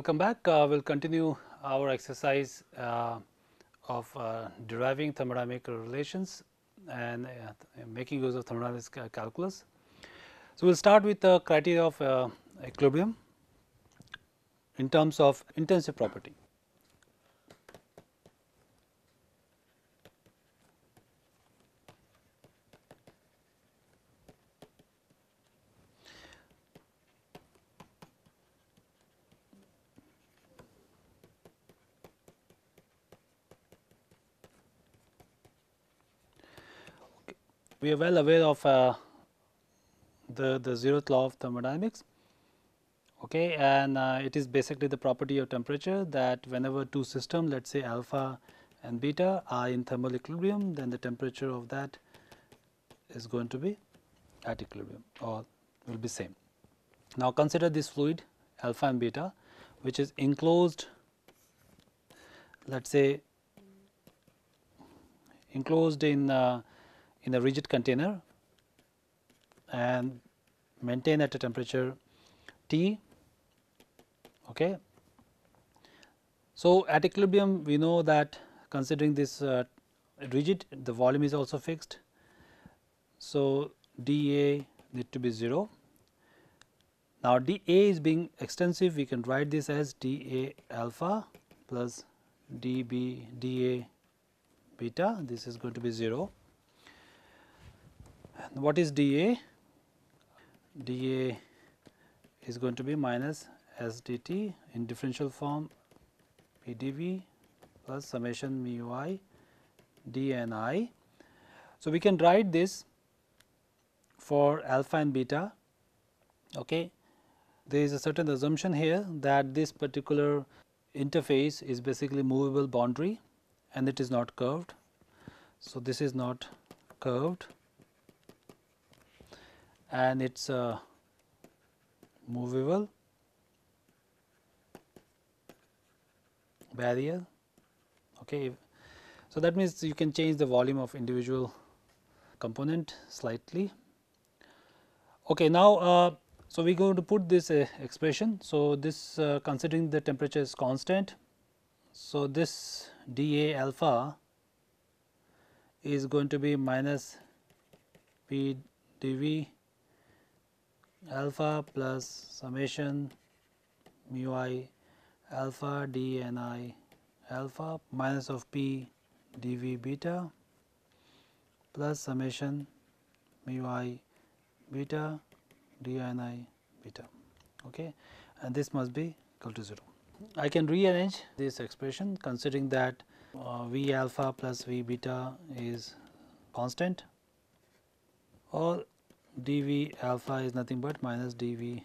welcome back. We'll continue our exercise of deriving thermodynamic relations and making use of thermodynamics calculus. So, we'll start with the criteria of equilibrium in terms of intensive property. We are well aware of the zeroth law of thermodynamics, okay, and it is basically the property of temperature that whenever two systems, let us say alpha and beta, are in thermal equilibrium, then the temperature of that is going to be at equilibrium or will be same. Now, consider this fluid alpha and beta, which is enclosed, let us say enclosed in a rigid container and maintain at a temperature T. Okay. So, at equilibrium we know that considering this rigid, the volume is also fixed. So, dA need to be 0. Now, dA is being extensive, we can write this as dA alpha plus dB dA beta, this is going to be 0. And what is dA? dA is going to be minus S dt in differential form P dV plus summation mu I dNi. So, we can write this for alpha and beta. Okay. There is a certain assumption here that this particular interface is basically movable boundary and it is not curved. So, this is not curved and it is movable barrier. Okay. So, that means you can change the volume of individual component slightly. Okay. Now, so we are going to put this expression. So, this considering the temperature is constant. So, this dA alpha is going to be minus P dV alpha plus summation mu I alpha dNi alpha minus of P dV beta plus summation mu I beta dNi beta, okay, and this must be equal to 0. I can rearrange this expression considering that V alpha plus V beta is constant, or dV alpha is nothing but minus dV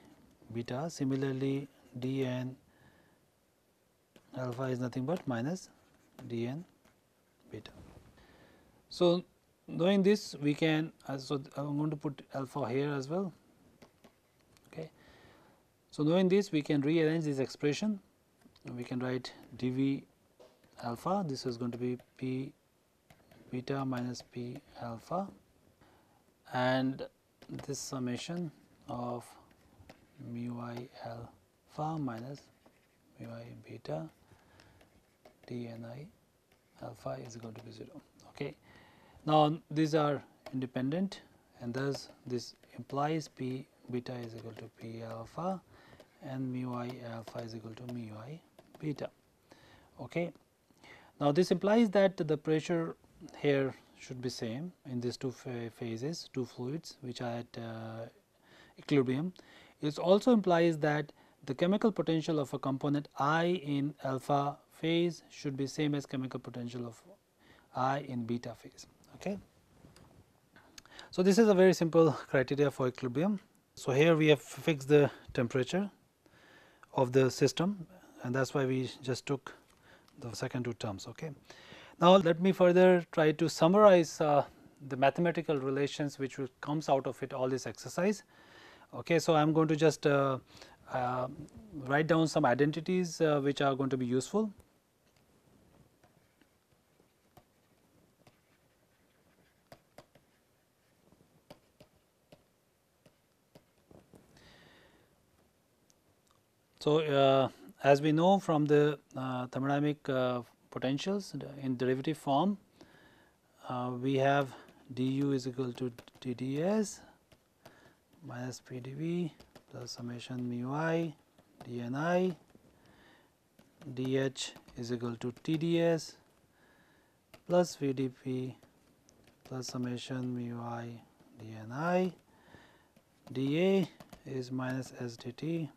beta. Similarly, dN alpha is nothing but minus dN beta. So, knowing this, we can so I am going to put alpha here as well. Okay. So, knowing this, we can rearrange this expression. We can write dV alpha, this is going to be P beta minus P alpha, and this summation of mu I alpha minus mu I beta dNi alpha is going to be 0. Okay. Now, these are independent and thus this implies P beta is equal to P alpha and mu I alpha is equal to mu I beta. Okay. Now, this implies that the pressure here should be same in these two phases, two fluids which are at equilibrium. It also implies that the chemical potential of a component I in alpha phase should be same as chemical potential of I in beta phase. Okay. So, this is a very simple criteria for equilibrium. So, here we have fixed the temperature of the system and that is why we just took the second two terms. Okay. Now, let me further try to summarize the mathematical relations which will comes out of it all this exercise. Okay. So, I am going to just write down some identities which are going to be useful. So, as we know from the thermodynamic potentials in derivative form, we have du is equal to TdS minus PdV plus summation mu I dNi, dH is equal to TdS plus VdP plus summation mu I dNi, dA is minus SdT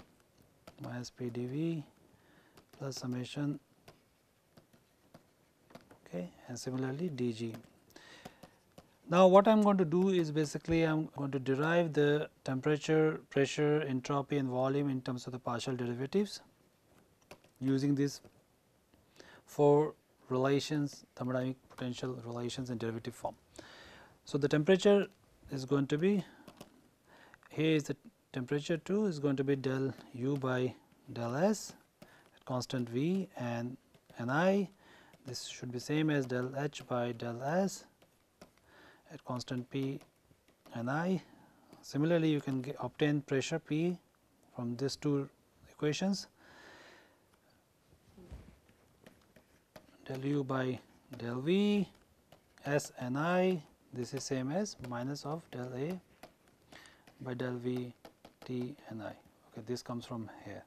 minus PdV plus summation, okay, and similarly dG. Now, what I am going to do is basically I am going to derive the temperature, pressure, entropy and volume in terms of the partial derivatives using these 4 relations, thermodynamic potential relations in derivative form. So, the temperature is going to be, here is the temperature 2 is going to be del U by del S at constant V and Ni. This should be same as del H by del S at constant P and I. Similarly, you can obtain pressure P from these 2 equations, del U by del V S and I, this is same as minus of del A by del V T and I. Okay, this comes from here.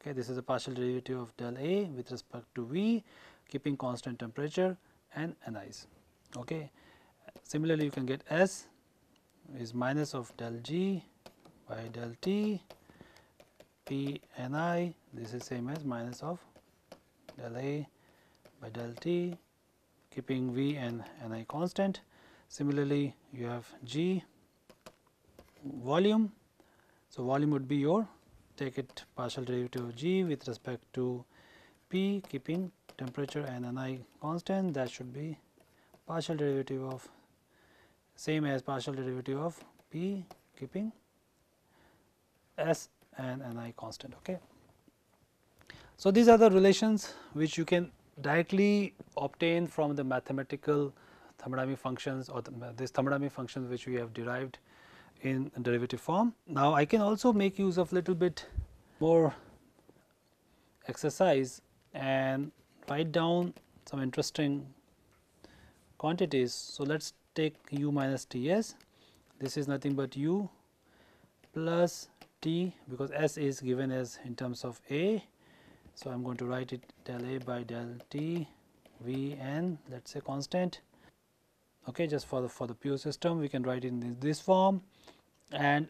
Okay, this is a partial derivative of del A with respect to V, keeping constant temperature and Ni's. Okay. Similarly, you can get S is minus of del G by del T P Ni, this is same as minus of del A by del T, keeping V and Ni constant. Similarly, you have G volume. So, volume would be your, take it partial derivative of G with respect to P, keeping temperature and Ni constant, that should be partial derivative of, same as partial derivative of P, keeping S and Ni constant. Okay. So, these are the relations which you can directly obtain from the mathematical thermodynamic functions or these thermodynamic functions which we have derived in derivative form. Now, I can also make use of little bit more exercise and write down some interesting quantities. So, let us take U minus Ts, this is nothing but U plus T, because S is given as in terms of A. So, I am going to write it del A by del T V n, let us say constant. Okay, just for the pure system we can write it in this form, and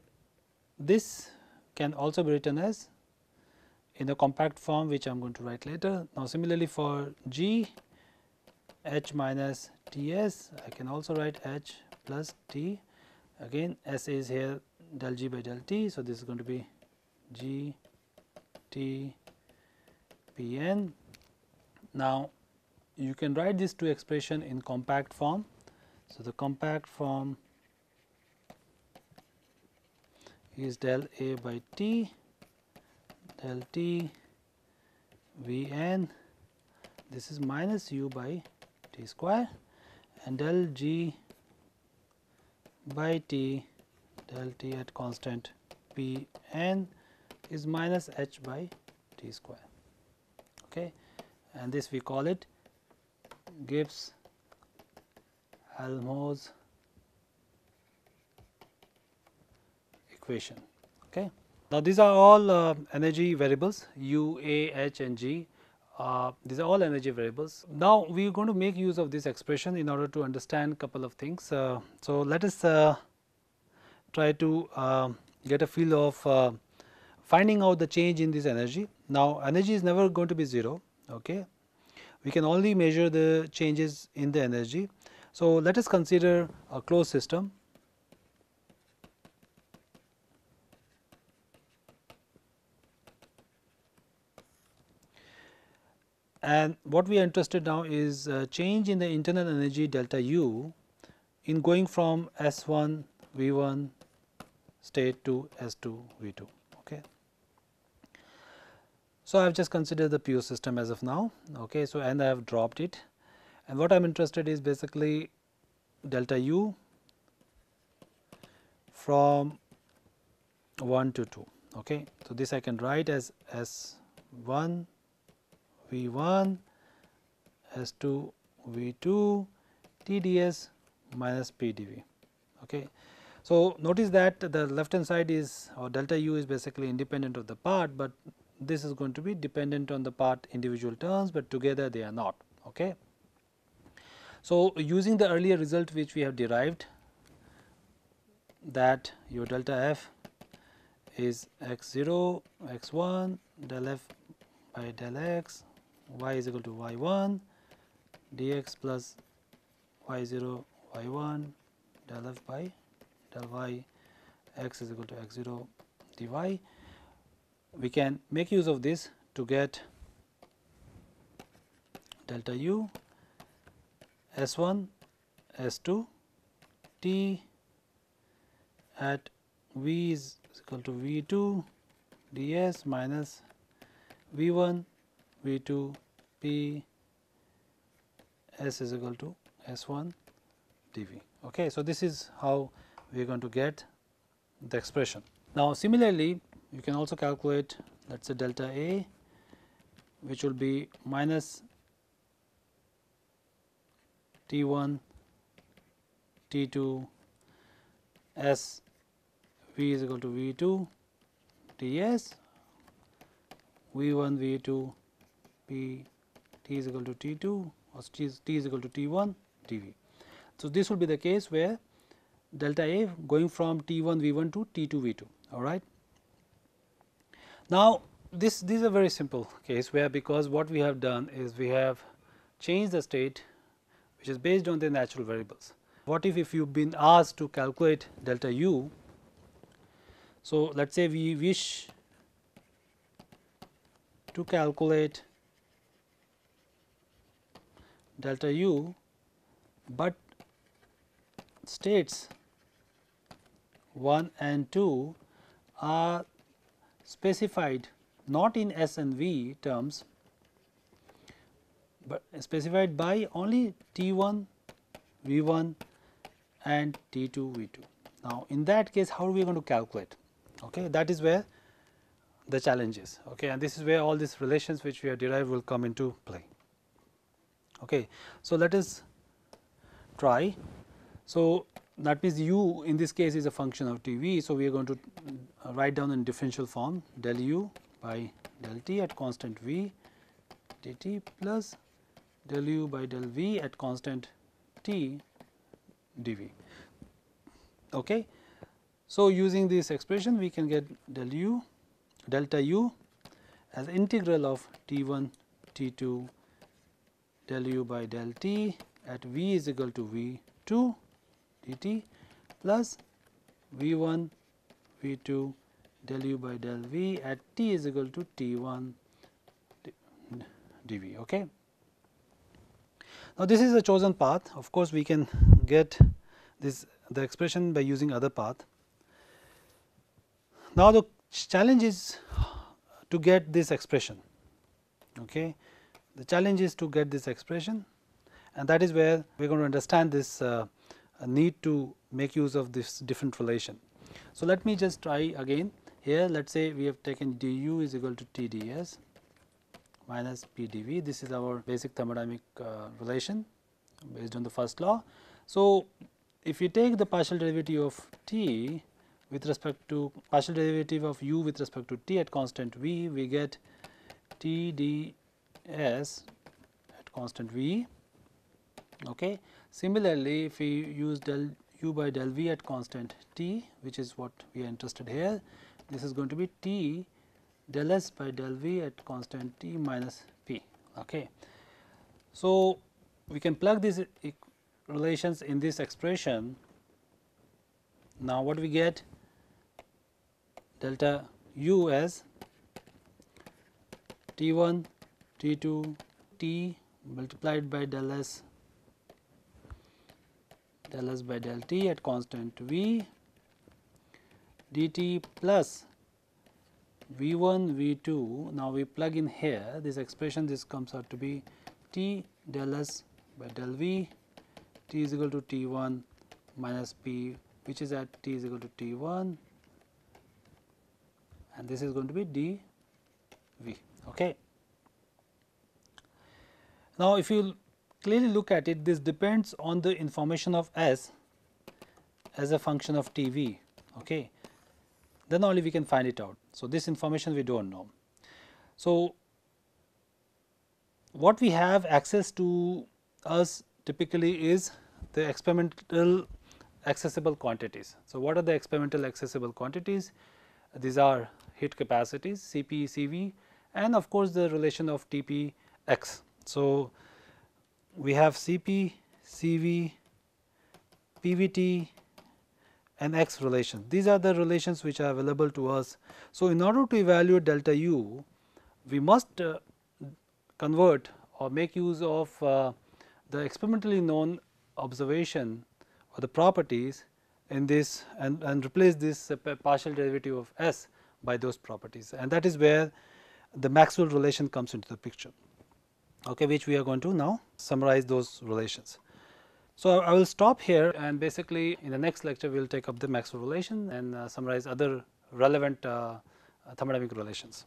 this can also be written as in the compact form, which I am going to write later. Now, similarly for G H minus Ts, I can also write H plus T, again S is here del G by del T. So, this is going to be G T P n. Now, you can write these 2 expression in compact form. So, the compact form is del A by T del T V n, this is minus U by T square, and del G by T del T at constant P n is minus H by T square. Okay. And this we call it Gibbs Helmholtz equation. Okay. Now, these are all energy variables U, A, H and G. These are all energy variables. Now, we are going to make use of this expression in order to understand couple of things. So, let us try to get a feel of finding out the change in this energy. Now, energy is never going to be 0. Okay. We can only measure the changes in the energy. So, let us consider a closed system. And what we are interested now is change in the internal energy delta U in going from S1 V1 state to S2 V2. Okay. So, I have just considered the pure system as of now. Okay. So, and I have dropped it, and what I am interested is basically delta U from 1 to 2. Okay. So, this I can write as S 1 V 1 S 2 V 2 T d s minus P d V. Okay. So, notice that the left hand side is, or delta u is basically independent of the part, but this is going to be dependent on the part individual terms, but together they are not. Okay. So, using the earlier result which we have derived, that your delta f is x 0 x 1 del f by del x y is equal to y 1 dx plus y 0 y 1 del f by del y x is equal to x 0 dy. We can make use of this to get delta u s 1 s 2 t at v is equal to v 2 ds minus v 1 v 2 p s is equal to s 1 dv. Okay. So, this is how we are going to get the expression. Now, similarly, you can also calculate, let us say delta A, which will be minus T 1 T 2 S V is equal to V 2 T S V 1 V 2 P T is equal to T 2 or T is equal to T 1 D V. So, this will be the case where delta A going from T 1 V 1 to T 2 V 2. All right. Now, this is a very simple case where, because what we have done is we have changed the state which is based on the natural variables. What if you have been asked to calculate delta u? So, let us say we wish to calculate delta u, but states 1 and 2 are specified not in S and V terms, but specified by only T 1 V 1 and T 2 V 2. Now, in that case, how are we going to calculate? Okay, that is where the challenge is. Okay, and this is where all these relations which we have derived will come into play. Okay. So, let us try. So, that means u in this case is a function of T v. So, we are going to write down in differential form del u by del t at constant v dt plus del u by del v at constant t dv. Okay. So, using this expression we can get del u delta u as integral of t 1 t 2 del u by del t at v is equal to v 2 dt plus v 1 v 2 del u by del v at t is equal to t 1 dv. Okay. Now, this is a chosen path. Of course, we can get the expression by using other path. Now, the challenge is to get this expression. Okay. The challenge is to get this expression, and that is where we are going to understand this need to make use of this different relation. So, let me just try again here. Let us say we have taken du is equal to T d s minus P d v. This is our basic thermodynamic relation based on the first law. So, if you take the partial derivative of t with respect to partial derivative of u with respect to t at constant v, we get T d s at constant v. Okay. Similarly, if we use del u by del v at constant t, which is what we are interested here, this is going to be t del s by del v at constant t minus p. Okay. So, we can plug these relations in this expression. Now, what we get delta u as t 1 t 2 t multiplied by del s by del t at constant v dt plus v 1 v 2. Now, we plug in here this expression, this comes out to be t del s by del v t is equal to t 1 minus p, which is at t is equal to t 1, and this is going to be d v. Okay. Now, if you clearly look at it, this depends on the information of S as a function of T v, okay. Then only we can find it out. So, this information we do not know. So, what we have access to us typically is the experimental accessible quantities. So, what are the experimental accessible quantities? These are heat capacities C p C v and of course, the relation of T p x. So, we have C p, C v, P v t and x relation. These are the relations which are available to us. So, in order to evaluate delta u, we must convert or make use of the experimentally known observation or the properties in this and replace this partial derivative of S by those properties, and that is where the Maxwell relation comes into the picture, okay, which we are going to now summarize those relations. So, I will stop here, and basically in the next lecture we will take up the Maxwell relation and summarize other relevant thermodynamic relations.